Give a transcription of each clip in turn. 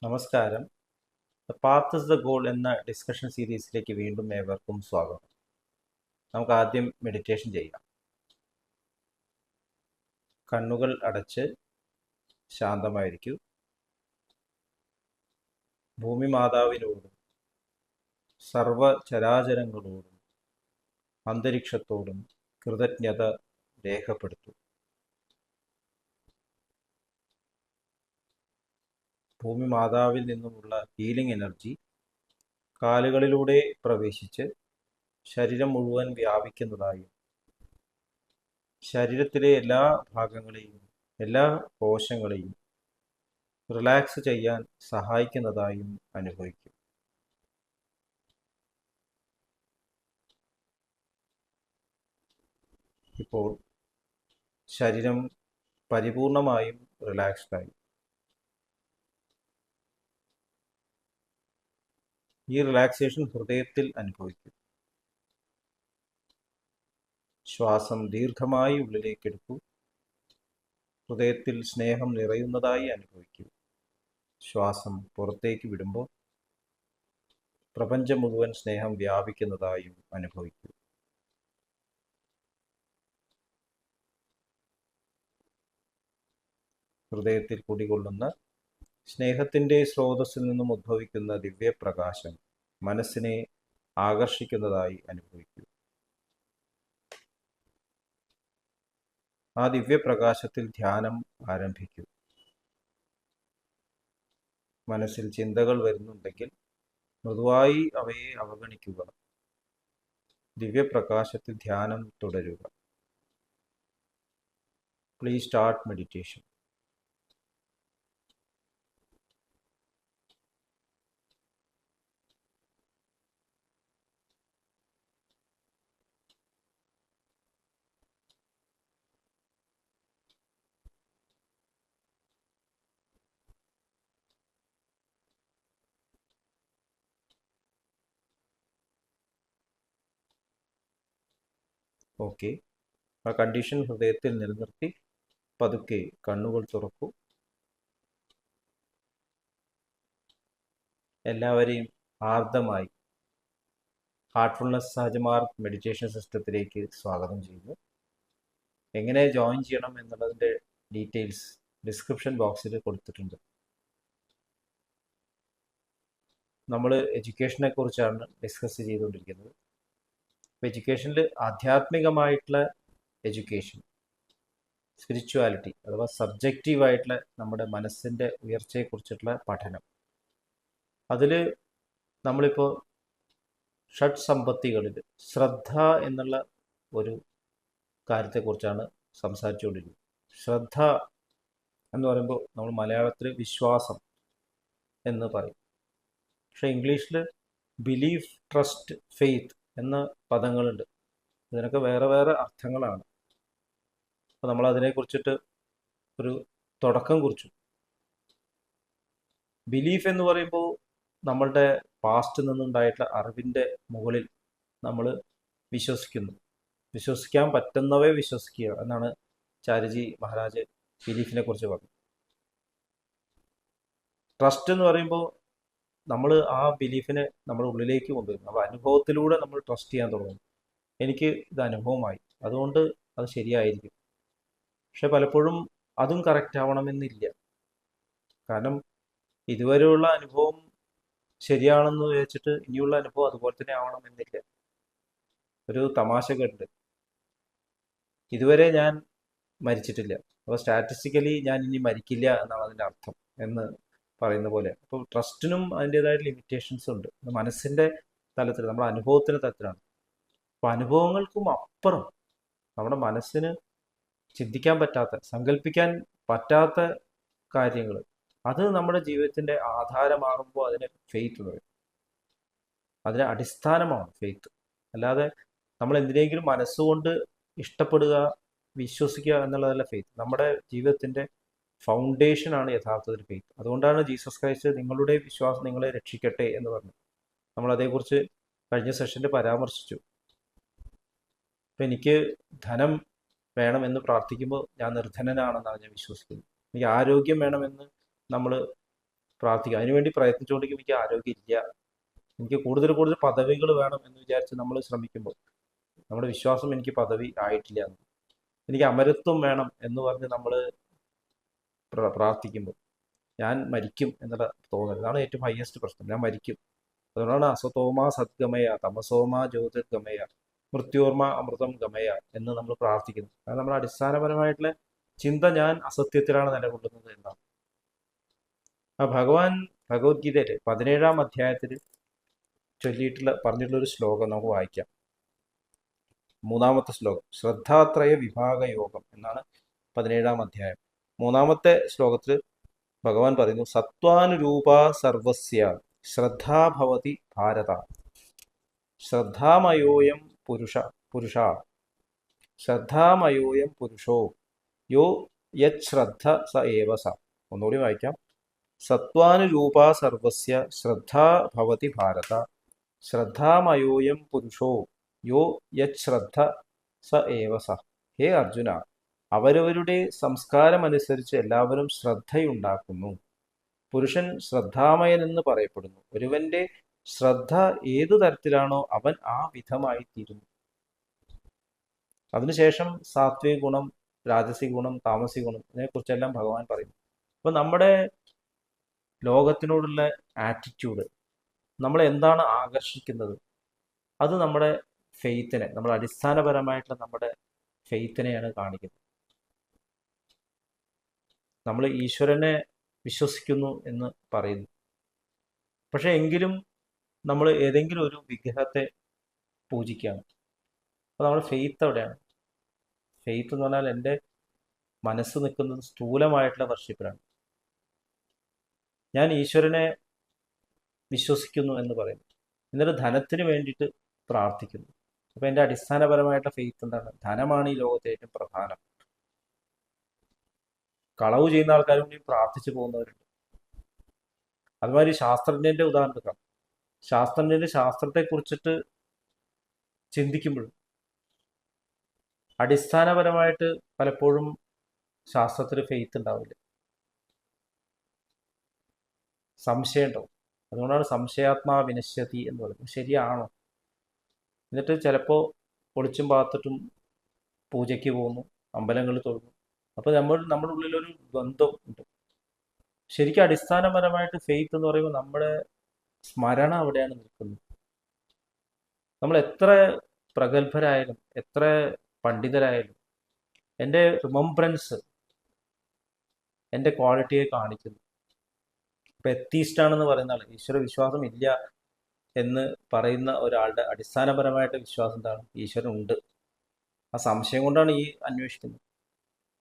നമസ്കാരം. The path is the goal എന്ന discussion സീരീസിലേക്ക് വീണ്ടും ഏവർക്കും സ്വാഗതം. നമുക്ക് ആദ്യം മെഡിറ്റേഷൻ ചെയ്യാം. കണ്ണുകൾ അടച്ച് ശാന്തമായിരിക്കൂ. ഭൂമി മാതാവിനോടും സർവചരാചരങ്ങളോടും അന്തരീക്ഷത്തോടും കൃതജ്ഞത രേഖപ്പെടുത്തൂ. ഭൂമി മാതാവിൽ നിന്നുമുള്ള ഹീലിംഗ് എനർജി കാലുകളിലൂടെ പ്രവേശിച്ച് ശരീരം മുഴുവൻ വ്യാപിക്കുന്നതായും ശരീരത്തിലെ എല്ലാ ഭാഗങ്ങളെയും എല്ലാ കോശങ്ങളെയും റിലാക്സ് ചെയ്യാൻ സഹായിക്കുന്നതായും അനുഭവിക്കും. ഇപ്പോൾ ശരീരം പരിപൂർണമായും റിലാക്സ്ഡായി. ഈ റിലാക്സേഷൻ ഹൃദയത്തിൽ അനുഭവിക്കും. ശ്വാസം ദീർഘമായി ഉള്ളിലേക്കെടുക്കൂ. ഹൃദയത്തിൽ സ്നേഹം നിറയുന്നതായി അനുഭവിക്കൂ. ശ്വാസം പുറത്തേക്ക് വിടുമ്പോൾ പ്രപഞ്ചം മുഴുവൻ സ്നേഹം വ്യാപിക്കുന്നതായും അനുഭവിക്കൂ. ഹൃദയത്തിൽ കുടികൊള്ളുന്ന സ്നേഹത്തിൻ്റെ സ്രോതസ്സിൽ നിന്നും ഉദ്ഭവിക്കുന്ന ദിവ്യപ്രകാശം മനസ്സിനെ ആകർഷിക്കുന്നതായി അനുഭവിക്കൂ. ആ ദിവ്യപ്രകാശത്തിൽ ധ്യാനം ആരംഭിക്കൂ. മനസ്സിൽ ചിന്തകൾ വരുന്നുണ്ടെങ്കിൽ മൃദുവായി അവയെ അവഗണിക്കുക. ദിവ്യപ്രകാശത്തിൽ ധ്യാനം തുടരുക. Please start meditation. ഓക്കെ, ആ കണ്ടീഷൻ ഹൃദയത്തിൽ നിലനിർത്തി പതുക്കെ കണ്ണുകൾ തുറക്കൂ. എല്ലാവരെയും ആർദ്രമായി ഹാർട്ട്ഫുൾനെസ് സഹജമാർഗ് മെഡിറ്റേഷൻ സിസ്റ്റത്തിലേക്ക് സ്വാഗതം ചെയ്യുന്നു. എങ്ങനെ ജോയിൻ ചെയ്യണം എന്നുള്ളതിൻ്റെ ഡീറ്റെയിൽസ് ഡിസ്ക്രിപ്ഷൻ ബോക്സിൽ കൊടുത്തിട്ടുണ്ട്. നമ്മൾ എഡ്യൂക്കേഷനെ കുറിച്ചാണ് ഡിസ്കസ് ചെയ്തുകൊണ്ടിരിക്കുന്നത്. അപ്പോൾ എഡ്യൂക്കേഷനിൽ ആധ്യാത്മികമായിട്ടുള്ള എഡ്യൂക്കേഷൻ, സ്പിരിച്വാലിറ്റി അഥവാ സബ്ജക്റ്റീവായിട്ടുള്ള നമ്മുടെ മനസ്സിൻ്റെ ഉയർച്ചയെക്കുറിച്ചിട്ടുള്ള പഠനം, അതിൽ നമ്മളിപ്പോൾ ഷഡ് സമ്പത്തികളിൽ ശ്രദ്ധ എന്നുള്ള ഒരു കാര്യത്തെക്കുറിച്ചാണ് സംസാരിച്ചുകൊണ്ടിരിക്കുന്നത്. ശ്രദ്ധ എന്ന് പറയുമ്പോൾ നമ്മൾ മലയാളത്തിൽ വിശ്വാസം എന്ന് പറയും. പക്ഷേ ഇംഗ്ലീഷിൽ ബിലീഫ്, ട്രസ്റ്റ്, ഫെയ്ത്ത് എന്ന പദങ്ങളുണ്ട്. ഇതിനൊക്കെ വേറെ വേറെ അർത്ഥങ്ങളാണ്. അപ്പോൾ നമ്മൾ അതിനെക്കുറിച്ചിട്ട് ഒരു തുടക്കം കുറിച്ചു. ബിലീഫ് എന്ന് പറയുമ്പോൾ നമ്മളുടെ പാസ്റ്റിൽ നിന്നുണ്ടായിട്ടുള്ള അറിവിൻ്റെ മുകളിൽ നമ്മൾ വിശ്വസിക്കുന്നു. വിശ്വസിക്കാൻ പറ്റുന്നവയെ വിശ്വസിക്കുക എന്നാണ് ചാരുജി മഹാരാജ് ബിലീഫിനെ കുറിച്ച് പറഞ്ഞത്. ട്രസ്റ്റ് എന്ന് പറയുമ്പോൾ നമ്മൾ ആ ബിലീഫിനെ നമ്മുടെ ഉള്ളിലേക്ക് കൊണ്ടുവരും. അപ്പോൾ അനുഭവത്തിലൂടെ നമ്മൾ ട്രസ്റ്റ് ചെയ്യാൻ തുടങ്ങും. എനിക്ക് ഇത് അനുഭവമായി, അതുകൊണ്ട് അത് ശരിയായിരിക്കും. പക്ഷെ പലപ്പോഴും അതും കറക്റ്റ് ആവണമെന്നില്ല. കാരണം ഇതുവരെയുള്ള അനുഭവം ശരിയാണെന്ന് വിചാരിച്ചിട്ട് ഇനിയുള്ള അനുഭവം അതുപോലെ തന്നെ ആവണമെന്നില്ല. ഒരു തമാശ കേട്ട്, ഇതുവരെ ഞാൻ മരിച്ചിട്ടില്ല, അപ്പോൾ സ്റ്റാറ്റിസ്റ്റിക്കലി ഞാൻ ഇനി മരിക്കില്ല എന്നാണ് അതിൻ്റെ അർത്ഥം എന്ന് പറയുന്ന പോലെ. അപ്പോൾ ട്രസ്റ്റിനും അതിൻ്റെതായ ലിമിറ്റേഷൻസ് ഉണ്ട്. മനസ്സിൻ്റെ തലത്തിൽ, നമ്മുടെ അനുഭവത്തിൻ്റെ തലത്തിലാണ്. അപ്പോൾ അനുഭവങ്ങൾക്കും അപ്പുറം നമ്മുടെ മനസ്സിന് ചിന്തിക്കാൻ പറ്റാത്ത, സങ്കല്പിക്കാൻ പറ്റാത്ത കാര്യങ്ങൾ, അത് നമ്മുടെ ജീവിതത്തിൻ്റെ ആധാരമാകുമ്പോൾ അതിന് ഫെയ്ത്ത് എന്ന് പറയും. അതിന് അടിസ്ഥാനമാണ് ഫെയ്ത്ത്. അല്ലാതെ നമ്മൾ എന്തിനെങ്കിലും മനസ്സുകൊണ്ട് ഇഷ്ടപ്പെടുക, വിശ്വസിക്കുക എന്നുള്ളതല്ല ഫെയ്ത്ത്. നമ്മുടെ ജീവിതത്തിൻ്റെ ഫൗണ്ടേഷനാണ് യഥാർത്ഥത്തിൽ ഫെയ്ത്ത്. അതുകൊണ്ടാണ് ജീസസ് ക്രൈസ്റ്റ് നിങ്ങളുടെ വിശ്വാസം നിങ്ങളെ രക്ഷിക്കട്ടെ എന്ന് പറഞ്ഞു. നമ്മൾ അതേക്കുറിച്ച് കഴിഞ്ഞ സെഷനിൽ പരാമർശിച്ചു. അപ്പം എനിക്ക് ധനം വേണമെന്ന് പ്രാർത്ഥിക്കുമ്പോൾ ഞാൻ നിർധനനാണെന്നാണ് ഞാൻ വിശ്വസിക്കുന്നത്. എനിക്ക് ആരോഗ്യം വേണമെന്ന് നമ്മൾ പ്രാർത്ഥിക്കുക. അതിനുവേണ്ടി പ്രയത്നിച്ചുകൊണ്ടെങ്കിൽ എനിക്ക് ആരോഗ്യമില്ല, എനിക്ക് കൂടുതൽ കൂടുതൽ പദവികൾ വേണം എന്ന് വിചാരിച്ച് നമ്മൾ ശ്രമിക്കുമ്പോൾ നമ്മുടെ വിശ്വാസം എനിക്ക് പദവി ആയിട്ടില്ല, എനിക്ക് അമരത്വം വേണം എന്ന് പറഞ്ഞ് നമ്മൾ പ്രാർത്ഥിക്കുമ്പോൾ ഞാൻ മരിക്കും എന്നുള്ള തോന്നൽ, ഇതാണ് ഏറ്റവും ഹയസ്റ്റ് പ്രശ്നം. ഞാൻ മരിക്കും. അതുകൊണ്ടാണ് അസതോമ സദ്ഗമയ തമസോമ ജ്യോതിർഗമയ മൃത്യോർമ അമൃതം ഗമയ എന്ന് നമ്മൾ പ്രാർത്ഥിക്കുന്നത്. അത് നമ്മുടെ അടിസ്ഥാനപരമായിട്ടുള്ള ചിന്ത ഞാൻ അസത്യത്തിലാണ് നിലകൊള്ളുന്നത് എന്നാണ്. ആ ഭഗവാൻ ഭഗവത്ഗീതയിൽ 17-ാം അധ്യായത്തിൽ പറഞ്ഞിട്ടുള്ള ഒരു ശ്ലോകം നമുക്ക് വായിക്കാം. 3-ാമത്തെ ശ്ലോകം, ശ്രദ്ധാത്രയ വിഭാഗ യോഗം എന്നാണ് 17-ാം അധ്യായം. 3-ാമത്തെ ശ്ലോകത്തിൽ ഭഗവാൻ പറയുന്നു, സത്വാനുരൂപ സർവസ്യ ശ്രദ്ധാഭവതി ഭാരത, ശ്രദ്ധാമയോയം പുരുഷ ശ്രദ്ധാമയോയം പുരുഷോ യോ യശ്രദ്ധ സ ഏവ സ. ഒന്നുകൂടി വായിക്കാം. സത്വാനുരൂപ സർവസ്യ ശ്രദ്ധാ ഭവതി ഭാരത, ശ്രദ്ധാമയോയം പുരുഷോ യോ യശ്രദ്ധ സ ഏവ സ. ഹേ അർജുന, അവരവരുടെ സംസ്കാരമനുസരിച്ച് എല്ലാവരും ശ്രദ്ധയുണ്ടാക്കുന്നു. പുരുഷൻ ശ്രദ്ധാമയൻ എന്ന് പറയപ്പെടുന്നു. ഒരുവന്റെ ശ്രദ്ധ ഏതു തരത്തിലാണോ അവൻ ആ വിധമായി തീരുന്നു. അതിനുശേഷം സാത്വിക ഗുണം, രാജസിക ഗുണം, താമസിക ഗുണം ഇതിനെക്കുറിച്ചെല്ലാം ഭഗവാൻ പറയുന്നു. അപ്പൊ നമ്മുടെ ലോകത്തിനോടുള്ള ആറ്റിറ്റ്യൂഡ്, നമ്മളെ എന്താണ് ആകർഷിക്കുന്നത്, അത് നമ്മുടെ ഫെയ്ത്തിനെ, നമ്മുടെ അടിസ്ഥാനപരമായിട്ടുള്ള നമ്മുടെ ഫെയ്ത്തിനെയാണ് കാണിക്കുന്നത്. നമ്മൾ ഈശ്വരനെ വിശ്വസിക്കുന്നു എന്ന് പറയുന്നു, പക്ഷെ എങ്കിലും നമ്മൾ ഏതെങ്കിലും ഒരു വിഗ്രഹത്തെ പൂജിക്കുകയാണ്. അപ്പോൾ നമ്മുടെ ഫെയ്ത്ത് എവിടെയാണ്? ഫെയ്ത്ത് എന്ന് പറഞ്ഞാൽ എൻ്റെ മനസ്സ് നിൽക്കുന്നത് സ്ഥൂലമായിട്ടുള്ള വർഷിപ്പിലാണ്. ഞാൻ ഈശ്വരനെ വിശ്വസിക്കുന്നു എന്ന് പറയുന്നു, എന്നിട്ട് ധനത്തിന് വേണ്ടിയിട്ട് പ്രാർത്ഥിക്കുന്നു. അപ്പോൾ എൻ്റെ അടിസ്ഥാനപരമായിട്ടുള്ള ഫെയ്ത്ത് എന്താണ്? ധനമാണ് ഈ ലോകത്തെ ഏറ്റവും പ്രധാനം. കളവ് ചെയ്യുന്ന ആൾക്കാരും കൂടി പ്രാർത്ഥിച്ചു പോകുന്നവരുണ്ട്. അതുമാതിരി ശാസ്ത്രജ്ഞന്റെ ഉദാഹരണം എടുക്കാം. ശാസ്ത്രജ്ഞന്റെ ശാസ്ത്രത്തെ കുറിച്ചിട്ട് ചിന്തിക്കുമ്പോഴും അടിസ്ഥാനപരമായിട്ട് പലപ്പോഴും ശാസ്ത്രത്തിൽ ഫെയ്ത്ത് ഉണ്ടാവില്ല, സംശയം ഉണ്ടാവും. അതുകൊണ്ടാണ് സംശയാത്മാ വിനശ്യതി എന്ന് പറയുന്നത്. ശരിയാണോ? എന്നിട്ട് ചിലപ്പോൾ ഒളിച്ചും പാത്തിട്ടും പൂജയ്ക്ക് പോകുന്നു, അമ്പലങ്ങളിൽ തൊഴുന്നു. അപ്പോൾ നമ്മുടെ ഉള്ളിലൊരു ബന്ധം ഉണ്ട്. ശരിക്കും അടിസ്ഥാനപരമായിട്ട് ഫെയ്ത്ത് എന്ന് പറയുമ്പോൾ നമ്മുടെ സ്മരണ അവിടെയാണ് നിൽക്കുന്നത്. നമ്മൾ എത്ര പ്രഗത്ഭരായാലും എത്ര പണ്ഡിതരായാലും എൻ്റെ റിമംബ്രൻസ് എൻ്റെ ക്വാളിറ്റിയെ കാണിക്കുന്നു. ഇപ്പം എത്തീസ്റ്റ് ആണെന്ന് പറയുന്ന ആൾ, ഈശ്വര വിശ്വാസം ഇല്ല എന്ന് പറയുന്ന ഒരാളുടെ അടിസ്ഥാനപരമായിട്ട് വിശ്വാസം എന്താണ്? ഈശ്വരൻ ഉണ്ട്. ആ സംശയം കൊണ്ടാണ് ഈ അന്വേഷിക്കുന്നത്.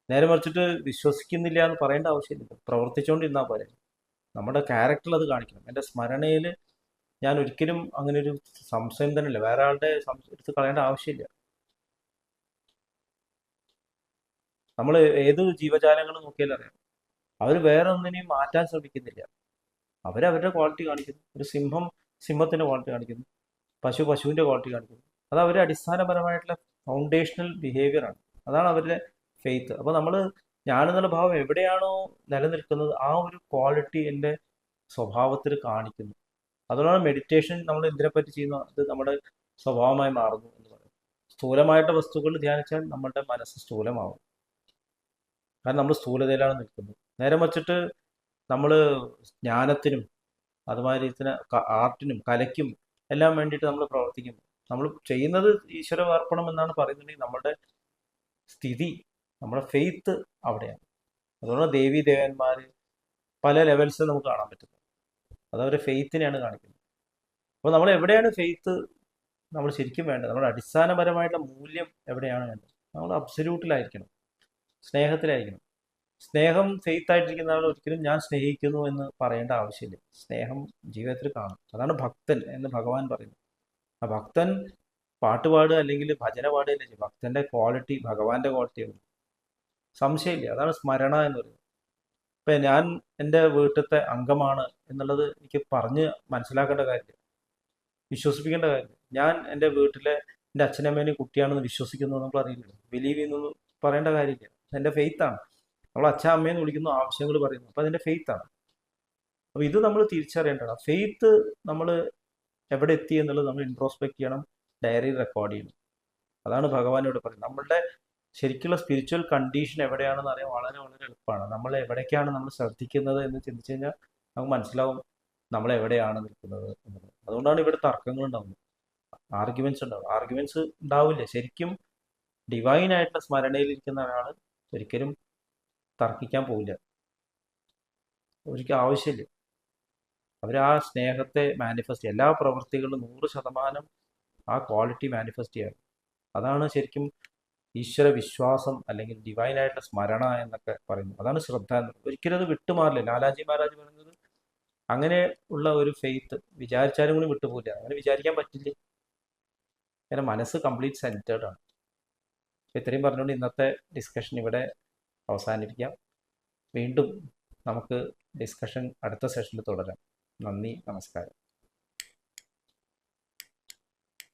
നേരെ മറിച്ചിട്ട് വിശ്വസിക്കുന്നില്ല എന്ന് പറയേണ്ട ആവശ്യമില്ല, പ്രവർത്തിച്ചുകൊണ്ടിരുന്നാൽ പോലെ. നമ്മുടെ ക്യാരക്ടറിൽ അത് കാണിക്കണം. എൻ്റെ സ്മരണയിൽ ഞാൻ ഒരിക്കലും അങ്ങനെ ഒരു സംശയം തന്നെ ഇല്ല, വേറെ ആളുടെ എടുത്ത് കളയേണ്ട ആവശ്യമില്ല. നമ്മൾ ഏത് ജീവജാലങ്ങൾ നോക്കിയാലും അറിയാം, അവർ വേറെ ഒന്നിനെയും മാറ്റാൻ ശ്രമിക്കുന്നില്ല. അവരവരുടെ ക്വാളിറ്റി കാണിക്കുന്നു. ഒരു സിംഹം സിംഹത്തിൻ്റെ ക്വാളിറ്റി കാണിക്കുന്നു, പശുവിൻ്റെ ക്വാളിറ്റി കാണിക്കുന്നു. അത് അവരുടെ അടിസ്ഥാനപരമായിട്ടുള്ള ഫൗണ്ടേഷണൽ ബിഹേവിയറാണ്. അതാണ് അവരുടെ ഫെയ്ത്ത്. അപ്പോൾ ഞാനെന്നുള്ള ഭാവം എവിടെയാണോ നിലനിൽക്കുന്നത് ആ ഒരു ക്വാളിറ്റി എൻ്റെ സ്വഭാവത്തിൽ കാണിക്കുന്നു. അതുകൊണ്ടാണ് മെഡിറ്റേഷൻ നമ്മൾ എന്തിനെപ്പറ്റി ചെയ്യുന്നു, അത് നമ്മുടെ സ്വഭാവമായി മാറുന്നു എന്ന് പറയും. സ്ഥൂലമായിട്ട് വസ്തുക്കൾ ധ്യാനിച്ചാൽ നമ്മളുടെ മനസ്സ് സ്ഥൂലമാവും, കാരണം നമ്മൾ സ്ഥൂലതയിലാണ് നിൽക്കുന്നത്. നേരെ വച്ചിട്ട് നമ്മൾ ജ്ഞാനത്തിനും അതുമാതിരി ആർട്ടിനും കലയ്ക്കും എല്ലാം വേണ്ടിയിട്ട് നമ്മൾ പ്രവർത്തിക്കും. നമ്മൾ ചെയ്യുന്നത് ഈശ്വര അർപ്പണം എന്നാണ് പറയുന്നുണ്ടെങ്കിൽ നമ്മളുടെ സ്ഥിതി, നമ്മുടെ ഫെയ്ത്ത് അവിടെയാണ്. അതുകൊണ്ട് ദേവീ ദേവന്മാർ പല ലെവൽസ് നമുക്ക് കാണാൻ പറ്റുന്നത്, അതവരുടെ ഫെയ്ത്തിനെയാണ് കാണിക്കുന്നത്. അപ്പോൾ നമ്മൾ എവിടെയാണ് ഫെയ്ത്ത് നമ്മൾ ശരിക്കും വേണ്ടത്? നമ്മുടെ അടിസ്ഥാനപരമായിട്ടുള്ള മൂല്യം എവിടെയാണ് വേണ്ടത്? നമ്മൾ അബ്സല്യൂട്ടിലായിരിക്കണം, സ്നേഹത്തിലായിരിക്കണം. സ്നേഹം ഫെയ്ത്ത് ആയിട്ടിരിക്കുന്ന ആൾ ഒരിക്കലും ഞാൻ സ്നേഹിക്കുന്നു എന്ന് പറയേണ്ട ആവശ്യമില്ല. സ്നേഹം ജീവിതത്തിൽ കാണും. അതാണ് ഭക്തൻ എന്ന് ഭഗവാൻ പറയുന്നത്. ആ ഭക്തൻ പാട്ട് പാടുക അല്ലെങ്കിൽ ഭജന പാടുകയല്ലേ, ഭക്തന്റെ ക്വാളിറ്റി ഭഗവാന്റെ ക്വാളിറ്റിയാണ്, സംശയമില്ല. അതാണ് സ്മരണ എന്ന് പറയുന്നത്. ഇപ്പം ഞാൻ എൻ്റെ വീട്ടിലത്തെ അംഗമാണ് എന്നുള്ളത് എനിക്ക് പറഞ്ഞ് മനസ്സിലാക്കേണ്ട കാര്യമില്ല, വിശ്വസിപ്പിക്കേണ്ട കാര്യമില്ല. ഞാൻ എൻ്റെ വീട്ടിലെ എൻ്റെ അച്ഛനമ്മേനെയും കുട്ടിയാണെന്ന് വിശ്വസിക്കുന്നു നമ്മൾ അറിയില്ലല്ലോ, ബിലീവ് ചെയ്യുന്നു പറയേണ്ട കാര്യമില്ല. എൻ്റെ ഫെയ്ത്താണ്. നമ്മൾ അച്ഛൻ അമ്മയെന്ന് വിളിക്കുന്നു, ആവശ്യങ്ങൾ പറയുന്നു, അപ്പം അതിൻ്റെ ഫെയ്ത്താണ്. അപ്പോൾ ഇത് നമ്മൾ തിരിച്ചറിയേണ്ടതാണ്. ഫെയ്ത്ത് നമ്മൾ എവിടെ എത്തി എന്നുള്ളത് നമ്മൾ ഇൻട്രോസ്പെക്ട് ചെയ്യണം, ഡയറി റെക്കോർഡ് ചെയ്യണം. അതാണ് ഭഗവാനോട് പറയുന്നത്. നമ്മളുടെ ശരിക്കുള്ള സ്പിരിച്വൽ കണ്ടീഷൻ എവിടെയാണെന്ന് അറിയാൻ വളരെ വളരെ എളുപ്പമാണ്. നമ്മൾ എവിടേക്കാണ് നമ്മൾ ശ്രദ്ധിക്കുന്നത് എന്ന് ചിന്തിച്ചു കഴിഞ്ഞാൽ നമുക്ക് മനസ്സിലാവും നമ്മൾ എവിടെയാണ് നിൽക്കുന്നത് എന്നുള്ളത്. അതുകൊണ്ടാണ് ഇവിടെ തർക്കങ്ങൾ ഉണ്ടാവുന്നത്, ആർഗ്യുമെന്റ്സ് ഉണ്ടാവും. ആർഗ്യുമെന്റ്സ് ഉണ്ടാവില്ല. ശരിക്കും ഡിവൈൻ ആയിട്ടുള്ള സ്മരണയിലിരിക്കുന്ന ഒരാൾ ഒരിക്കലും തർക്കിക്കാൻ പോവില്ല, ഒരിക്കലും ആവശ്യമില്ല. അവർ ആ സ്നേഹത്തെ മാനിഫെസ്റ്റ് ചെയ്യുക, എല്ലാ പ്രവൃത്തികളിലും 100% ആ ക്വാളിറ്റി മാനിഫെസ്റ്റ് ചെയ്യുക. അതാണ് ശരിക്കും ഈശ്വര വിശ്വാസം അല്ലെങ്കിൽ ഡിവൈൻ ആയിട്ടുള്ള സ്മരണ എന്നൊക്കെ പറയുന്നത്. അതാണ് ശ്രദ്ധ എന്നത്. ഒരിക്കലും അത് വിട്ടുമാറില്ല. ലാലാജി മഹാരാജ് പറയുന്നത് അങ്ങനെ ഉള്ള ഒരു ഫെയ്ത്ത് വിചാരിച്ചാലും കൂടി വിട്ടുപോകില്ല. അങ്ങനെ വിചാരിക്കാൻ പറ്റില്ല, കാരണം മനസ്സ് കംപ്ലീറ്റ് സെൻറ്റേർഡ് ആണ്. ഇത്രയും പറഞ്ഞുകൊണ്ട് ഇന്നത്തെ ഡിസ്കഷൻ ഇവിടെ അവസാനിപ്പിക്കാം. വീണ്ടും നമുക്ക് ഡിസ്കഷൻ അടുത്ത സെഷനിൽ തുടരാം. നന്ദി, നമസ്കാരം.